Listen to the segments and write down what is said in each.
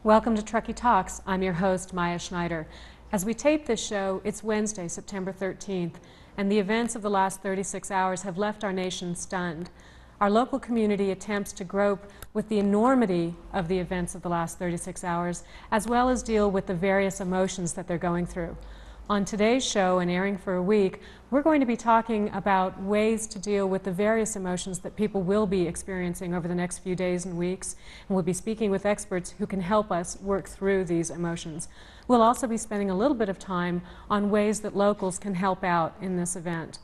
Welcome to Truckee Talks. I'm your host, Maya Schneider. As we tape this show, it's Wednesday, September 13th, and the events of the last 36 hours have left our nation stunned. Our local community attempts to grope with the enormity of the events of the last 36 hours, as well as deal with the various emotions that they're going through. On today's show, and airing for a week, we're going to be talking about ways to deal with the various emotions that people will be experiencing over the next few days and weeks, and we'll be speaking with experts who can help us work through these emotions. We'll also be spending a little bit of time on ways that locals can help out in this event.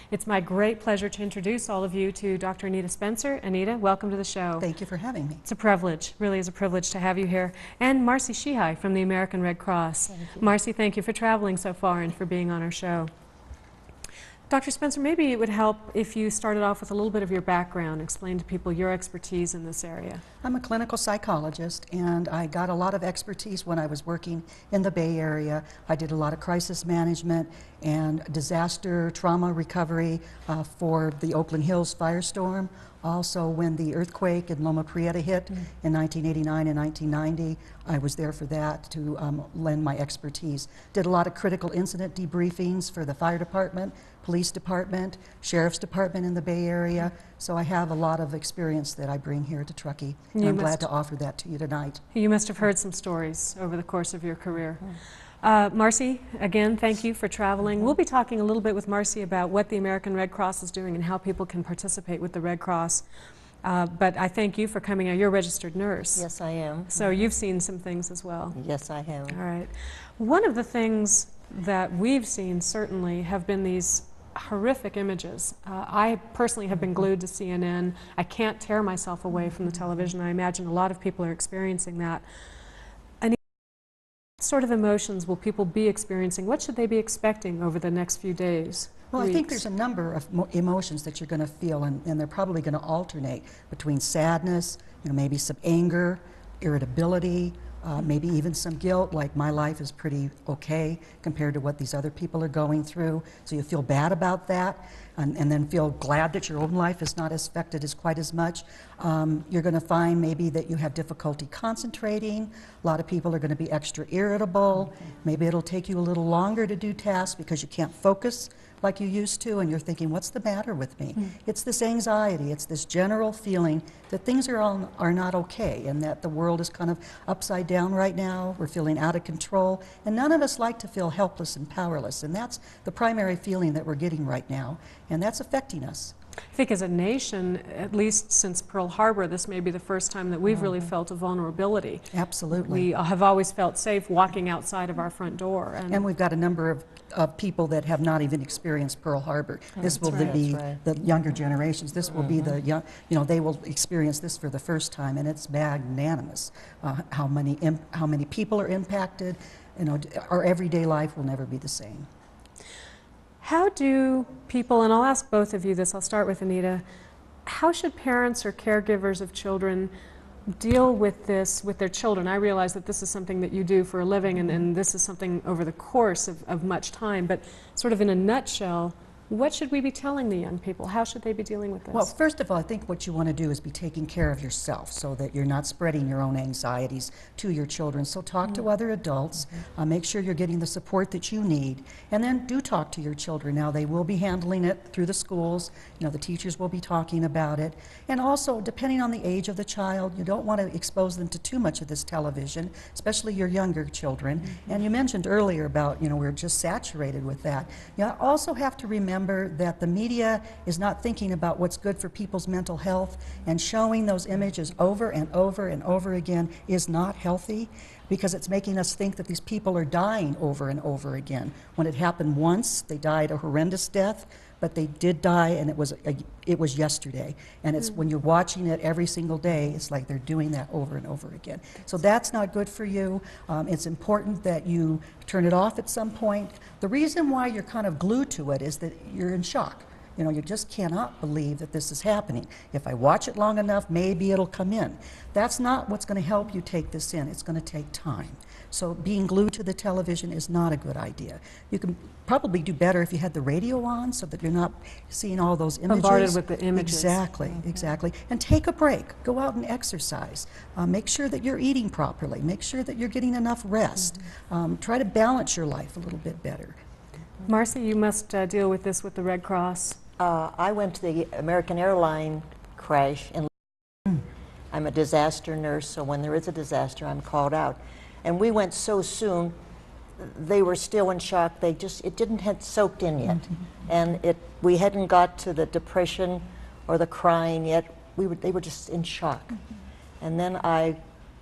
It's my great pleasure to introduce all of you to Dr. Anita Spencer. Anita, welcome to the show. Thank you for having me. It's a privilege, really is a privilege to have you here. And Marcie Sheehy from the American Red Cross. Marcie, thank you for traveling so far and for being on our show. Dr. Spencer, maybe it would help if you started off with a little bit of your background, explain to people your expertise in this area. I'm a clinical psychologist, and I got a lot of expertise when I was working in the Bay Area. I did a lot of crisis management and disaster trauma recovery for the Oakland Hills firestorm. Also, when the earthquake in Loma Prieta hit in 1989 and 1990, I was there for that to lend my expertise. Did a lot of critical incident debriefings for the fire department, police department, sheriff's department in the Bay Area. So I have a lot of experience that I bring here to Truckee. And I'm glad to offer that to you tonight. You must have heard some stories over the course of your career. Marcie, again, thank you for traveling. We'll be talking a little bit with Marcie about what the American Red Cross is doing and how people can participate with the Red Cross. But I thank you for coming out. You're a registered nurse. Yes, I am. So you've seen some things as well. Yes, I have. All right. One of the things that we've seen certainly have been these horrific images. I personally have been glued to CNN. I can't tear myself away from the television. I imagine a lot of people are experiencing that. What sort of emotions will people be experiencing? What should they be expecting over the next few days? Well, weeks? I think there's a number of emotions that you're going to feel, and they're probably going to alternate between sadness, maybe some anger, irritability, maybe even some guilt, like my life is pretty okay compared to what these other people are going through. So you feel bad about that, and then feel glad that your own life is not affected as quite as much. You're going to find maybe that you have difficulty concentrating. A lot of people are going to be extra irritable. Maybe it'll take you a little longer to do tasks because you can't focus like you used to, and you're thinking, what's the matter with me? It's this anxiety, it's this general feeling that things are not okay, and that the world is kind of upside down right now. We're feeling out of control, and none of us like to feel helpless and powerless, and that's the primary feeling that we're getting right now, and that's affecting us. I think as a nation, at least since Pearl Harbor, this may be the first time that we've really felt a vulnerability. Absolutely. We have always felt safe walking outside of our front door. And we've got a number of people that have not even experienced Pearl Harbor. This will be the younger generations. This will be the young, they will experience this for the first time, and it's magnanimous how many people are impacted. Our everyday life will never be the same. How do people, and I'll ask both of you this, I'll start with Anita, how should parents or caregivers of children deal with this with their children? I realize that this is something that you do for a living, and this is something over the course of much time, but sort of in a nutshell, what should we be telling the young people? How should they be dealing with this? Well, first of all, I think what you want to do is be taking care of yourself so that you're not spreading your own anxieties to your children. So talk to other adults, make sure you're getting the support that you need, and then do talk to your children. Now, they will be handling it through the schools. The teachers will be talking about it. And also, depending on the age of the child, you don't want to expose them to too much of this television, especially your younger children. And you mentioned earlier about, we're just saturated with that. You also have to remember that the media is not thinking about what's good for people's mental health, and showing those images over and over and over again is not healthy, because it's making us think that these people are dying over and over again. When it happened once, they died a horrendous death, but they did die, and it was yesterday. And it's when you're watching it every single day, it's like they're doing that over and over again. So that's not good for you. It's important that you turn it off at some point. The reason why you're kind of glued to it is that you're in shock. You know, you just cannot believe that this is happening. If I watch it long enough, maybe it'll come in. That's not what's going to help you take this in. It's going to take time. So being glued to the television is not a good idea. You can probably do better if you had the radio on so that you're not seeing all those images. Bombarded with the images. Exactly, exactly. And take a break. Go out and exercise. Make sure that you're eating properly. Make sure that you're getting enough rest. Try to balance your life a little bit better. Marcie, you must deal with this with the Red Cross. I went to the American airline crash, and I'm a disaster nurse, so when there is a disaster, I'm called out. And we went so soon, they were still in shock. It didn't have soaked in yet. And we hadn't got to the depression or the crying yet. They were just in shock. And then I,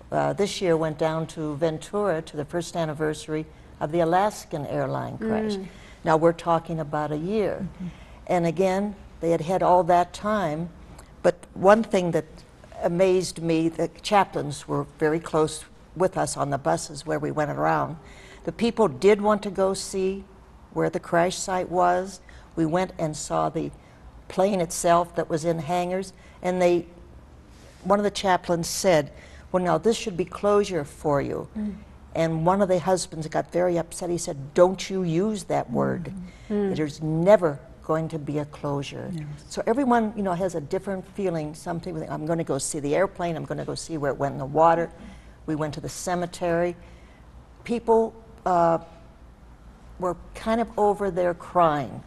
this year, went down to Ventura to the first anniversary of the Alaskan airline crash. Now we're talking about a year. And again, they had had all that time. But one thing that amazed me, the chaplains were very close with us on the buses where we went around. The people did want to go see where the crash site was. We went and saw the plane itself that was in hangars, and one of the chaplains said, well, now this should be closure for you. And one of the husbands got very upset. He said, don't you use that word. There's never going to be a closure. Yes. So everyone, you know, has a different feeling. Some people think, I'm going to go see the airplane, I'm going to go see where it went in the water. We went to the cemetery. People were kind of over there crying,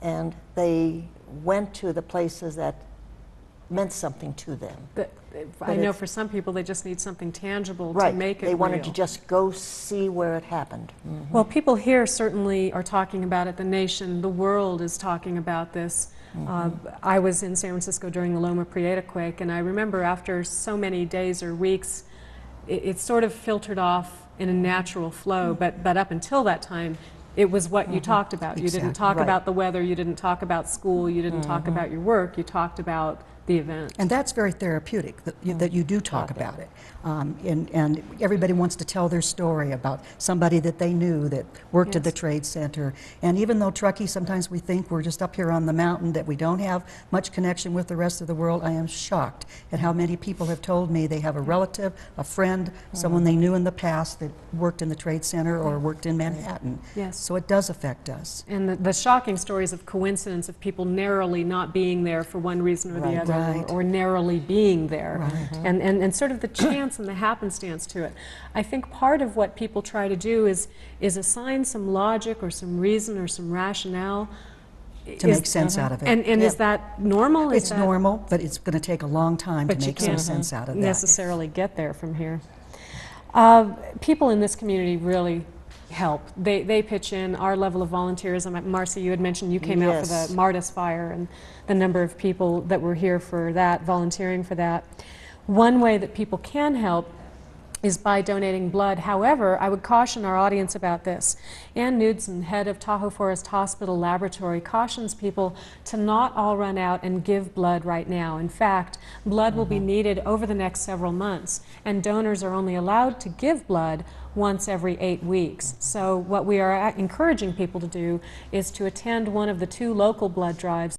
and they went to the places that meant something to them. But I know for some people they just need something tangible right. to make it They wanted real. to just go see where it happened. Well, people here certainly are talking about it. The nation, the world is talking about this. I was in San Francisco during the Loma Prieta quake, and I remember after so many days or weeks, it sort of filtered off in a natural flow, but up until that time, it was what you talked about. You didn't talk about the weather, you didn't talk about school, you didn't talk about your work, you talked about the event. And that's very therapeutic, that you do talk about it. And everybody wants to tell their story about somebody that they knew that worked at the Trade Center. And even though Truckee, sometimes we think we're just up here on the mountain, that we don't have much connection with the rest of the world, I am shocked at how many people have told me they have a relative, a friend, someone they knew in the past that worked in the Trade Center or worked in Manhattan. Yes. So it does affect us. And the shocking stories of coincidence of people narrowly not being there for one reason or the other, or narrowly being there, and sort of the chance and the happenstance to it. I think part of what people try to do is assign some logic or some reason or some rationale to make sense out of it. And is that normal? It's normal, but it's going to take a long time to make some sense out of that. Necessarily get there from here. People in this community really help. They pitch in. Our level of volunteerism. Marcie, you had mentioned you came out for the Martis fire, and the number of people that were here for that, volunteering for that. One way that people can help is by donating blood. However, I would caution our audience about this. Ann Knudsen, head of Tahoe Forest Hospital Laboratory, cautions people to not all run out and give blood right now. In fact, blood will be needed over the next several months, and donors are only allowed to give blood once every 8 weeks. So what we are encouraging people to do is to attend one of the 2 local blood drives.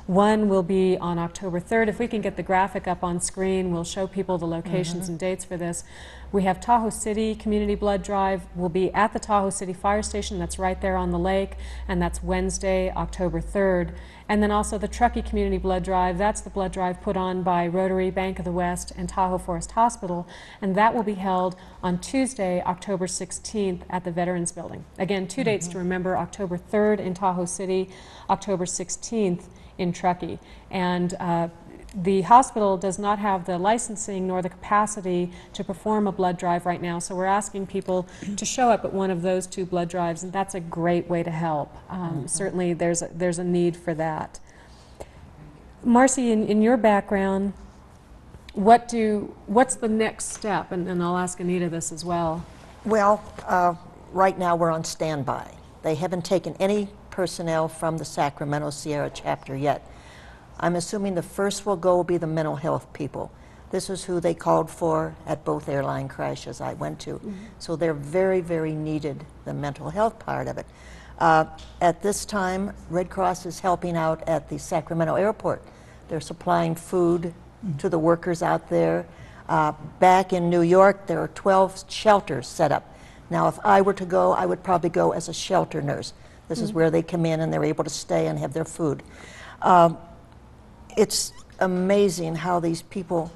One will be on October 3rd. If we can get the graphic up on screen, we'll show people the locations and dates for this. We have Tahoe City Community Blood Drive. We'll be at the Tahoe City Fire Station. That's right there on the lake, and that's Wednesday, October 3rd. And then also the Truckee Community Blood Drive. That's the blood drive put on by Rotary, Bank of the West, and Tahoe Forest Hospital, and that will be held on Tuesday, October 16th at the Veterans Building. Again, 2 dates to remember: October 3rd in Tahoe City, October 16th in Truckee. And the hospital does not have the licensing nor the capacity to perform a blood drive right now, so we're asking people to show up at one of those 2 blood drives, and that's a great way to help. Certainly there's a need for that. Marcie, in your background, what's the next step? And I'll ask Anita this as well. Well, right now we're on standby. They haven't taken any personnel from the Sacramento Sierra chapter yet. I'm assuming the first will be the mental health people. This is who they called for at both airline crashes I went to. So they're very, very needed, the mental health part of it. At this time, Red Cross is helping out at the Sacramento airport. They're supplying food to the workers out there. Back in New York, there are 12 shelters set up. Now, if I were to go, I would probably go as a shelter nurse. This is where they come in and they're able to stay and have their food. It's amazing how these people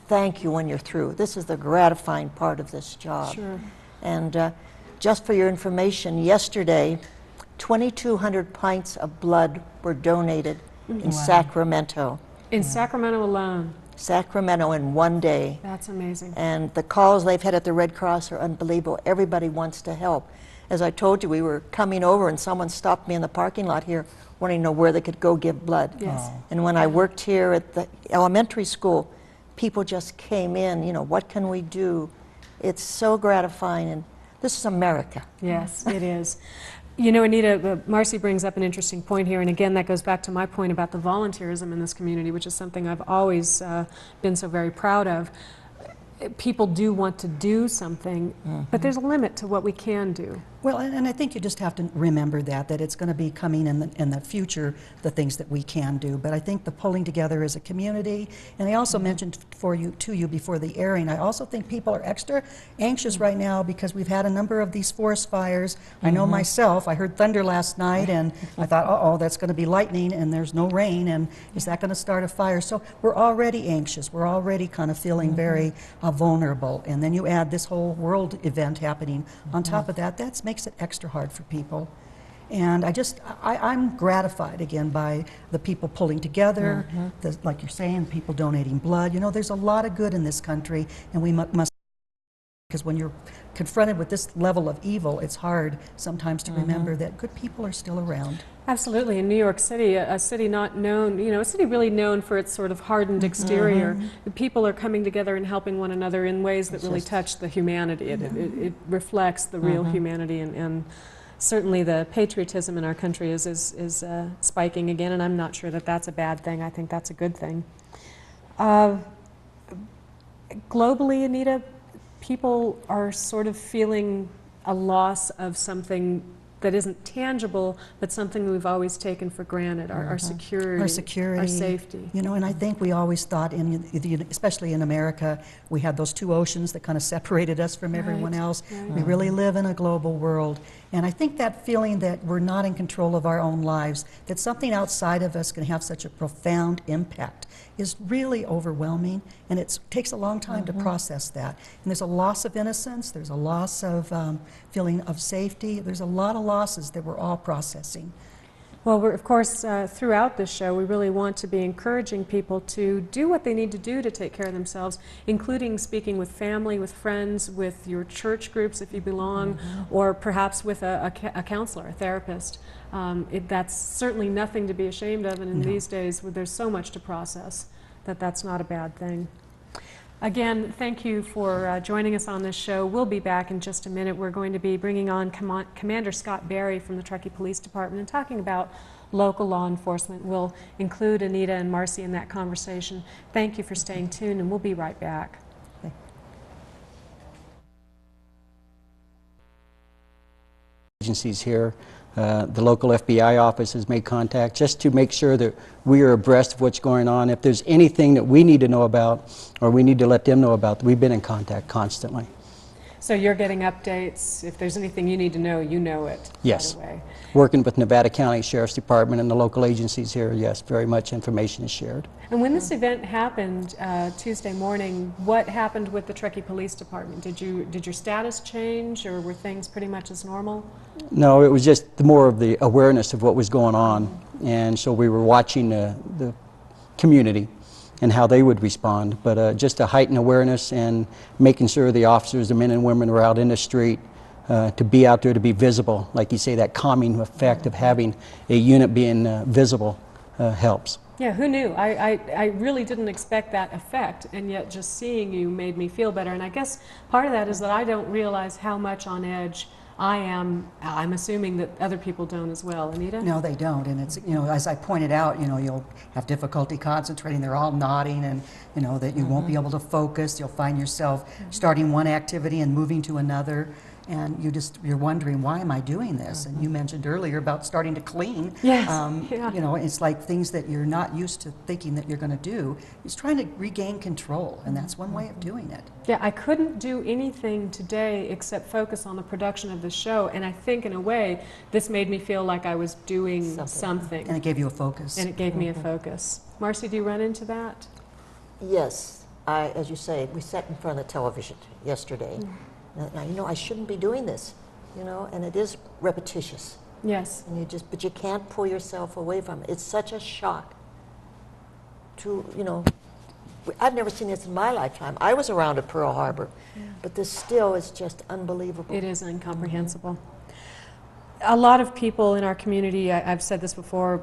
thank you when you're through. This is the gratifying part of this job. Sure. And just for your information, yesterday, 2,200 pints of blood were donated in Sacramento. In Sacramento alone. Sacramento in one day. That's amazing. And the calls they've had at the Red Cross are unbelievable. Everybody wants to help. As I told you, we were coming over and someone stopped me in the parking lot here wanting to know where they could go give blood. Yes. And when I worked here at the elementary school, people just came in, you know, what can we do? It's so gratifying, and this is America. Yes, it is. You know, Anita, Marcie brings up an interesting point here, and again, that goes back to my point about the volunteerism in this community, which is something I've always been so very proud of. People do want to do something, but there's a limit to what we can do. Well, and I think you just have to remember that it's going to be coming in the future, the things that we can do. But I think the pulling together as a community, and I also mentioned to you before the airing, I also think people are extra anxious right now because we've had a number of these forest fires. I know myself, I heard thunder last night and I thought, uh-oh, that's going to be lightning and there's no rain, and is that going to start a fire? So we're already anxious. We're already kind of feeling very vulnerable. And then you add this whole world event happening on top of that, makes it extra hard for people. And I'm gratified again by the people pulling together, like you're saying, people donating blood. You know, there's a lot of good in this country, and we must, because when you're confronted with this level of evil, it's hard sometimes to remember that good people are still around. Absolutely. In New York City, a city not known, you know, a city really known for its sort of hardened exterior, the people are coming together and helping one another in ways that really touch the humanity. It reflects the real humanity, and certainly the patriotism in our country is spiking again, and I'm not sure that that's a bad thing. I think that's a good thing. Globally, Anita, people are sort of feeling a loss of something that isn't tangible, but something we've always taken for granted, our security, our safety. You know, and I think we always thought, especially in America, we had those two oceans that kind of separated us from everyone else. We really live in a global world. And I think that feeling that we're not in control of our own lives, that something outside of us can have such a profound impact, is really overwhelming, and it takes a long time to process that. And there's a loss of innocence, there's a loss of feeling of safety, there's a lot of losses that we're all processing. Well, of course, throughout this show, we really want to be encouraging people to do what they need to do to take care of themselves, including speaking with family, with friends, with your church groups if you belong, or perhaps with a counselor, a therapist. That's certainly nothing to be ashamed of, and in these days, there's so much to process, that's not a bad thing. Again, thank you for joining us on this show. We'll be back in just a minute. We're going to be bringing on Commander Scott Berry from the Truckee Police Department and talking about local law enforcement. We'll include Anita and Marcie in that conversation. Thank you for staying tuned, and we'll be right back. Agencies here. The local FBI office has made contact just to make sure that we are abreast of what's going on. If there's anything that we need to know about or we need to let them know about, we've been in contact constantly. So you're getting updates. If there's anything you need to know, you know it. Yes. Right away. Working with Nevada County Sheriff's Department and the local agencies here, yes, very much information is shared. And when this event happened Tuesday morning, what happened with the Truckee Police Department? Did your status change, or were things pretty much as normal? No, it was just more of the awareness of what was going on, and so we were watching the community and how they would respond, but just a heightened awareness and making sure the officers, the men and women were out in the street, to be out there, to be visible. Like you say, that calming effect of having a unit being visible helps. Yeah, who knew? I really didn't expect that effect, and yet just seeing you made me feel better. And I guess part of that is that I don't realize how much on edge I am. I'm assuming that other people don't as well. Anita? No, they don't, and it's, you know, as I pointed out, you know, you'll have difficulty concentrating. They're all nodding, and you know that you won't be able to focus. You'll find yourself starting one activity and moving to another. and you're wondering, why am I doing this? And you mentioned earlier about starting to clean. Yes, You know, it's like things that you're not used to thinking that you're going to do. It's trying to regain control, and that's one way of doing it. Yeah, I couldn't do anything today except focus on the production of the show, and I think in a way this made me feel like I was doing something. And it gave you a focus. And it gave me a focus. Marcie, do you run into that? Yes, as you say, we sat in front of the television yesterday. Now, you know, I shouldn't be doing this, you know, and it is repetitious. Yes. And but you can't pull yourself away from it. It's such a shock to, you know, I've never seen this in my lifetime. I was around at Pearl Harbor, but this still is just unbelievable. It is incomprehensible. A lot of people in our community, I've said this before,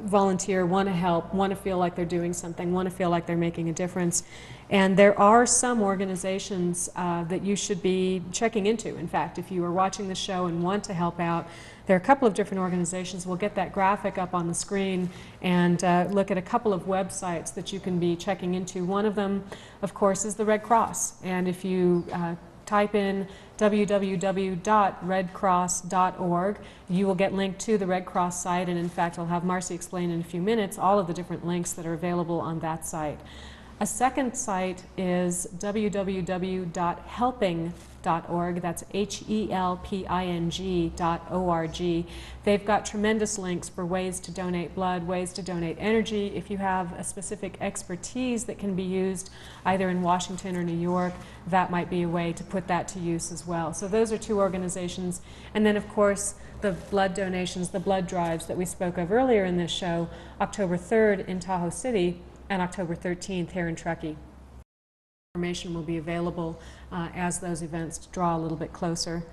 volunteer, want to help, want to feel like they're doing something, want to feel like they're making a difference. And there are some organizations that you should be checking into. In fact, if you are watching the show and want to help out, there are a couple of different organizations. We'll get that graphic up on the screen and look at a couple of websites that you can be checking into. One of them, of course, is the Red Cross. And if you type in www.redcross.org, you will get linked to the Red Cross site, and in fact I'll have Marcie explain in a few minutes all of the different links that are available on that site. A second site is www.helping.org. That's HELPING.org. They've got tremendous links for ways to donate blood, ways to donate energy. If you have a specific expertise that can be used either in Washington or New York, that might be a way to put that to use as well. So those are two organizations. And then, of course, the blood donations, the blood drives that we spoke of earlier in this show, October 3rd in Tahoe City and October 13th here in Truckee. Information will be available as those events draw a little bit closer.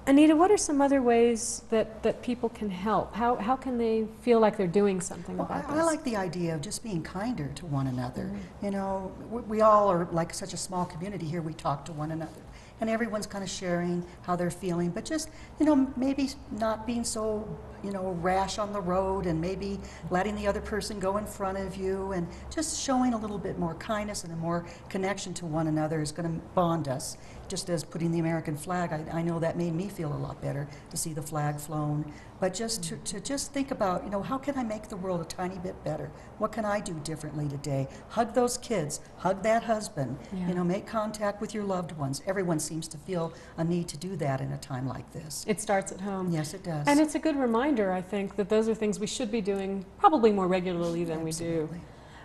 Anita, what are some other ways that people can help? How can they feel like they're doing something about this? I like the idea of just being kinder to one another. You know, we all are like such a small community here. We talk to one another, and everyone's kind of sharing how they're feeling, but just, you know, maybe not being so, you know, rash on the road, and maybe letting the other person go in front of you, and just showing a little bit more kindness and a more connection to one another is going to bond us. Just as putting the American flag, I know that made me feel a lot better to see the flag flown. But just to just think about, you know, how can I make the world a tiny bit better? What can I do differently today? Hug those kids, hug that husband, you know, make contact with your loved ones. Everyone seems to feel a need to do that in a time like this. It starts at home. Yes, it does. And it's a good reminder, I think, that those are things we should be doing probably more regularly than we do.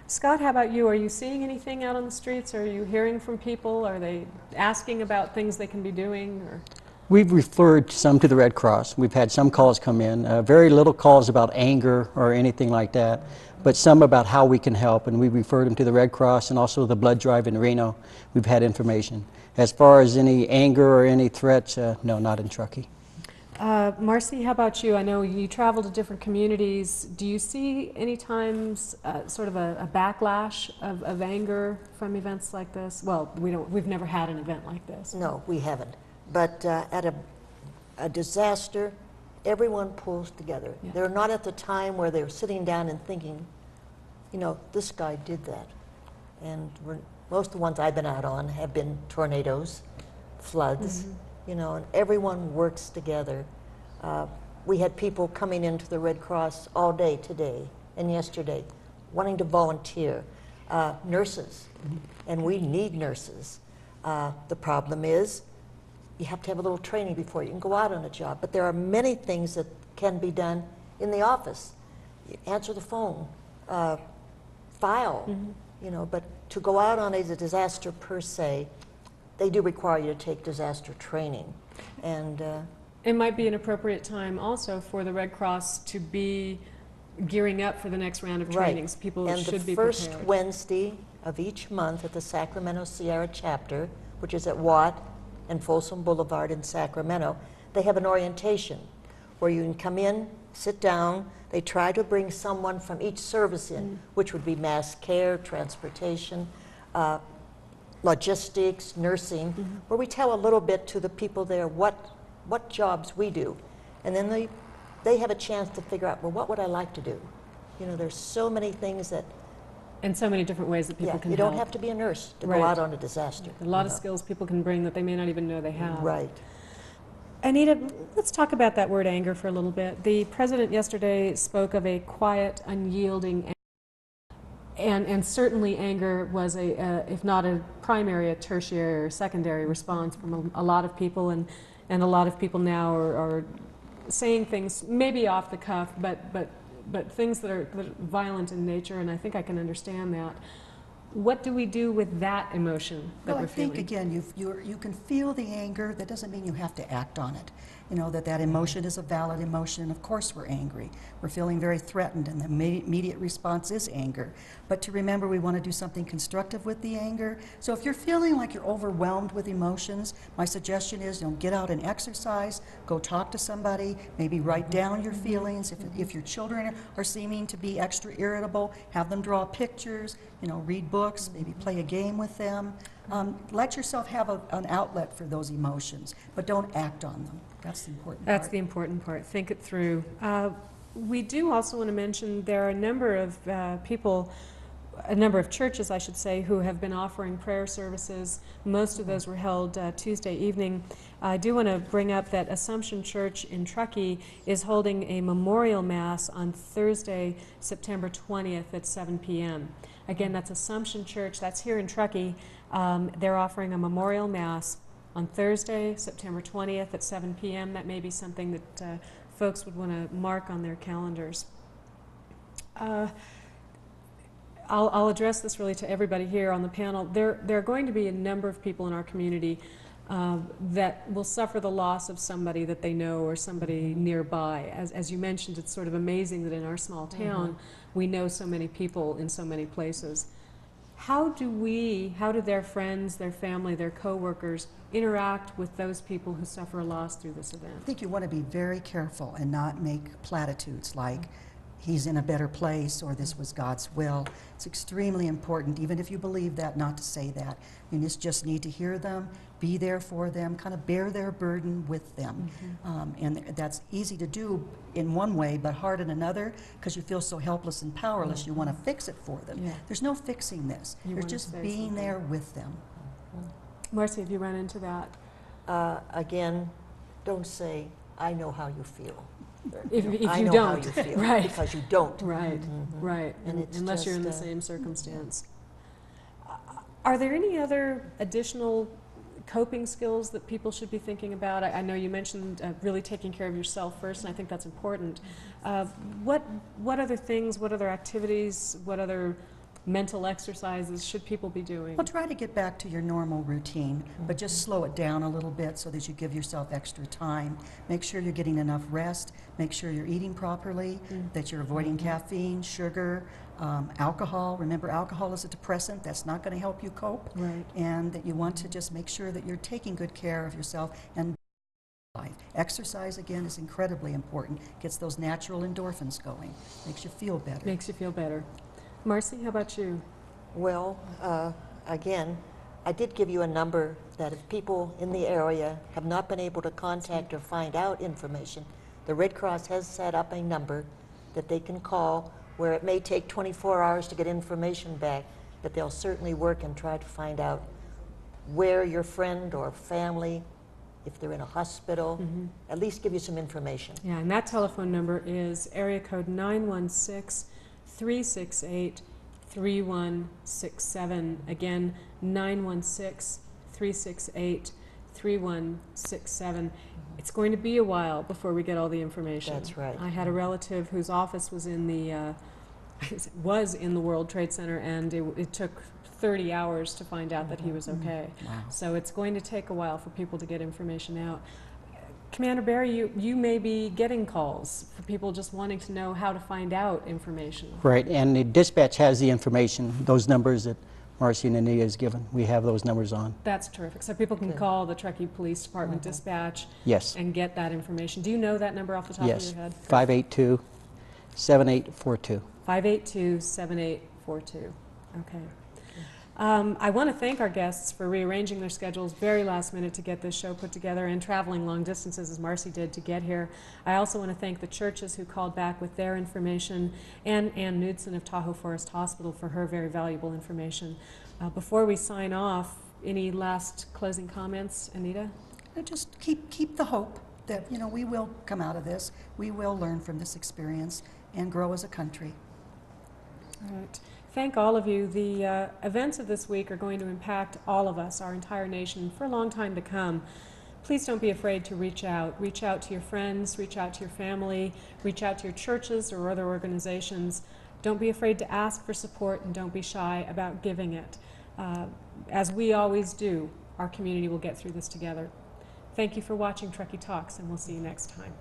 Scott, how about you? Are you seeing anything out on the streets? Are you hearing from people? Are they asking about things they can be doing? Or? We've referred some to the Red Cross. We've had some calls come in, very little calls about anger or anything like that, but some about how we can help, and we referred them to the Red Cross and also the blood drive in Reno. We've had information. As far as any anger or any threats, no, not in Truckee. Marcie, how about you? I know you travel to different communities. Do you see any times sort of a backlash of anger from events like this? Well, we've never had an event like this. No, we haven't. But at a disaster, everyone pulls together. Yeah. They're not at the time where they're sitting down and thinking, you know, this guy did that. And most of the ones I've been out on have been tornadoes, floods, you know, and everyone works together. We had people coming into the Red Cross all day today and yesterday, wanting to volunteer. Nurses, and we need nurses. The problem is, you have to have a little training before you can go out on a job. But there are many things that can be done in the office. You answer the phone, file, you know, but to go out on a disaster per se, they do require you to take disaster training. And it might be an appropriate time also for the Red Cross to be gearing up for the next round of trainings. Right. People and should be the first prepared. Wednesday of each month at the Sacramento Sierra chapter, which is at Watt and Folsom Boulevard in Sacramento, they have an orientation where you can come in, sit down. They try to bring someone from each service in, which would be mass care, transportation, logistics, nursing, where we tell a little bit to the people there what jobs we do. And then they have a chance to figure out, well, what would I like to do? You know, there's so many things that And so many different ways that people Yeah, can you help. don't have to be a nurse to Right. go out on a disaster. A lot you of know. skills people can bring that they may not even know they have. Right. Anita, let's talk about that word anger for a little bit. The president yesterday spoke of a quiet, unyielding, and certainly anger was if not a primary, a tertiary or secondary response from a lot of people, and a lot of people now are saying things maybe off the cuff, but things that are violent in nature, and I think I can understand that. What do we do with that emotion that Well, we're I think, feeling? again, you can feel the anger. That doesn't mean you have to act on it. You know, that emotion is a valid emotion. Of course we're angry. We're feeling very threatened, and the immediate response is anger. But to remember, we want to do something constructive with the anger. So if you're feeling like you're overwhelmed with emotions, my suggestion is, get out and exercise, go talk to somebody, maybe write down your feelings. If your children are seeming to be extra irritable, have them draw pictures, read books, maybe play a game with them. Let yourself have an outlet for those emotions, but don't act on them. That's the important part. That's the important part. Think it through. We do also want to mention there are a number of people, a number of churches, I should say, who have been offering prayer services. Most of those were held Tuesday evening. I do want to bring up that Assumption Church in Truckee is holding a memorial mass on Thursday, September 20th at 7 p.m. Again, that's Assumption Church. That's here in Truckee. They're offering a memorial mass on Thursday, September 20th at 7 p.m. That may be something that folks would want to mark on their calendars. I'll address this really to everybody here on the panel. There are going to be a number of people in our community that will suffer the loss of somebody that they know or somebody nearby. As you mentioned, it's sort of amazing that in our small town we know so many people in so many places. How do their friends, their family, their coworkers interact with those people who suffer a loss through this event? I think you want to be very careful and not make platitudes like, he's in a better place, or this was God's will. It's extremely important, even if you believe that, not to say that. You just need to hear them, be there for them, kind of bear their burden with them. And that's easy to do in one way, but hard in another, because you feel so helpless and powerless. You want to fix it for them. Yeah. There's no fixing this. You There's wanna just say being something. there with them. Marcie, have you run into that? Again, don't say, I know how you feel. If I you know don't, how you feel, right? because you don't. Right, right. And it's Unless you're in the just, same circumstance. Are there any other additional coping skills that people should be thinking about? I know you mentioned really taking care of yourself first, and I think that's important. What other things, what other activities, what other mental exercises should people be doing? Well, try to get back to your normal routine, but just slow it down a little bit so that you give yourself extra time. Make sure you're getting enough rest. Make sure you're eating properly, that you're avoiding caffeine, sugar, alcohol. Remember, alcohol is a depressant. That's not going to help you cope. Right. And that you want to just make sure that you're taking good care of yourself and life. Exercise, again, is incredibly important. Gets those natural endorphins going. Makes you feel better. Makes you feel better. Marcie, how about you? Well, again, I did give you a number that if people in the area have not been able to contact or find out information, the Red Cross has set up a number that they can call where it may take 24 hours to get information back, but they'll certainly work and try to find out where your friend or family, if they're in a hospital, at least give you some information. Yeah, and that telephone number is area code 916-368-3167. Again, 916-368-3167. It's going to be a while before we get all the information. That's right. I had a relative whose office was in the World Trade Center, and it took 30 hours to find out that he was okay. Wow. So it's going to take a while for people to get information out. Commander Barry, you may be getting calls for people just wanting to know how to find out information. Right, and the dispatch has the information, those numbers that Marcie and Anita has given. We have those numbers on. That's terrific. So people can call the Truckee Police Department dispatch Yes. and get that information. Do you know that number off the top Yes, of your head? 582-7842. 582-7842. Okay. I want to thank our guests for rearranging their schedules very last minute to get this show put together and traveling long distances as Marcie did to get here. I also want to thank the churches who called back with their information and Ann Knudsen of Tahoe Forest Hospital for her very valuable information. Before we sign off, any last closing comments, Anita? Just keep the hope that, you know, we will come out of this. We will learn from this experience and grow as a country. All right. Thank all of you. The events of this week are going to impact all of us, our entire nation, for a long time to come. Please don't be afraid to reach out. Reach out to your friends, reach out to your family, reach out to your churches or other organizations. Don't be afraid to ask for support, and don't be shy about giving it. As we always do, our community will get through this together. Thank you for watching Truckee Talks, and we'll see you next time.